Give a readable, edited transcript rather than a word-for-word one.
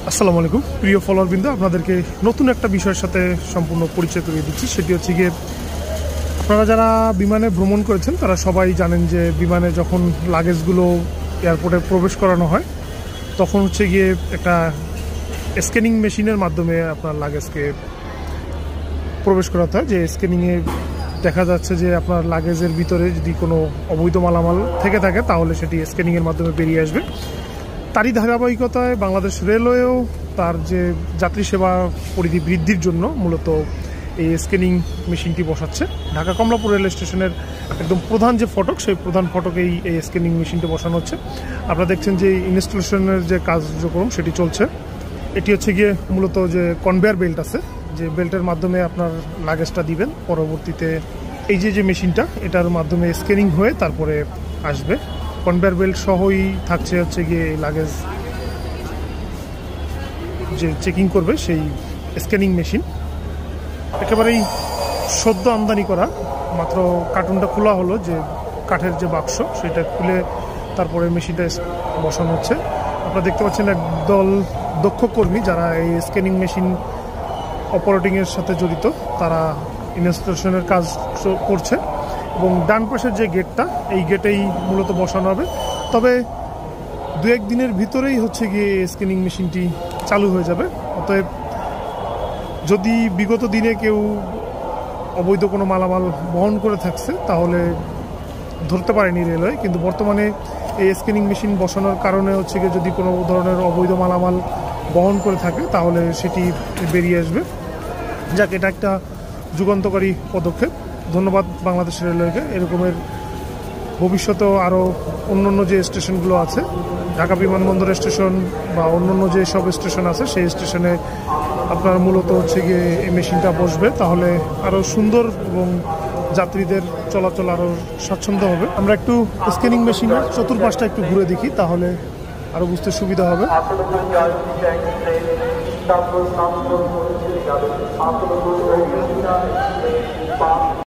আসসালামু আলাইকুম প্রিয় ফলোয়ারবৃন্দ, আপনাদেরকে নতুন একটা বিষয়ের সাথে সম্পূর্ণ পরিচয় করিয়ে দিচ্ছি। সেটি হচ্ছে গিয়ে, আপনারা যারা বিমানে ভ্রমণ করেছেন তারা সবাই জানেন যে বিমানে যখন লাগেজগুলো এয়ারপোর্টে প্রবেশ করানো হয় তখন হচ্ছে গিয়ে একটা স্ক্যানিং মেশিনের মাধ্যমে আপনার লাগেজকে প্রবেশ করাতে হয়। যে স্ক্যানিংয়ে দেখা যাচ্ছে যে আপনার লাগেজের ভিতরে যদি কোনো অবৈধ মালামাল থেকে থাকে তাহলে সেটি স্ক্যানিংয়ের মাধ্যমে বেরিয়ে আসবে। তারই ধারাবাহিকতায় বাংলাদেশ রেলওয়েও তার যে যাত্রী সেবা পরিধি বৃদ্ধির জন্য মূলত এই স্ক্যানিং মেশিনটি বসাচ্ছে। ঢাকা কমলাপুর রেল স্টেশনের একদম প্রধান যে ফটক, সেই প্রধান ফটকেই এই স্ক্যানিং মেশিনটি বসানো হচ্ছে। আপনারা দেখছেন যে ইনস্টলেশনের যে কার্যক্রম সেটি চলছে। এটি হচ্ছে গিয়ে মূলত যে কনভেয়ার বেল্ট আছে, যে বেল্টের মাধ্যমে আপনার লাগেজটা দিবেন, পরবর্তীতে এই যে মেশিনটা এটার মাধ্যমে স্ক্যানিং হয়ে তারপরে আসবে। কনভেয়ার বেল্ট সহই থাকছে হচ্ছে গিয়ে লাগেজ যে চেকিং করবে সেই স্ক্যানিং মেশিন। একেবারেই সদ্য আমদানি করা, মাত্র কার্টুনটা খোলা হলো, যে কাঠের যে বাক্স সেটা খুলে তারপরে মেশিনটা বসানো হচ্ছে। আপনারা দেখতে পাচ্ছেন একদল দক্ষ কর্মী যারা এই স্ক্যানিং মেশিন অপারেটিংয়ের সাথে জড়িত, তারা ইনস্টলেশনের কাজ করছে। এবং ডান পাশের যে গেটটা, এই গেটেই মূলত বসানো হবে। তবে দু এক দিনের ভিতরেই হচ্ছে গিয়ে স্ক্যানিং মেশিনটি চালু হয়ে যাবে। অতএব যদি বিগত দিনে কেউ অবৈধ কোনো মালামাল বহন করে থাকছে তাহলে ধরতে পারেনি রেলওয়ে, কিন্তু বর্তমানে এই স্ক্যানিং মেশিন বসানোর কারণে হচ্ছে গিয়ে যদি কোনো ধরনের অবৈধ মালামাল বহন করে থাকে তাহলে সেটি বেরিয়ে আসবে। যাক, এটা একটা যুগান্তকারী পদক্ষেপ। ধন্যবাদ বাংলাদেশ রেলওয়েকে। এরকমের ভবিষ্যতেও আরও অন্যান্য যে স্টেশনগুলো আছে, ঢাকা বিমানবন্দর স্টেশন বা অন্যান্য যে সব স্টেশন আছে, সেই স্টেশনে আপনার মূলত হচ্ছে গিয়ে এই মেশিনটা বসবে, তাহলে আরও সুন্দর এবং যাত্রীদের চলাচল আরও স্বাচ্ছন্দ্য হবে। আমরা একটু স্ক্যানিং মেশিনের চতুর্পাশটা একটু ঘুরে দেখি, তাহলে আরও বুঝতে সুবিধা হবে।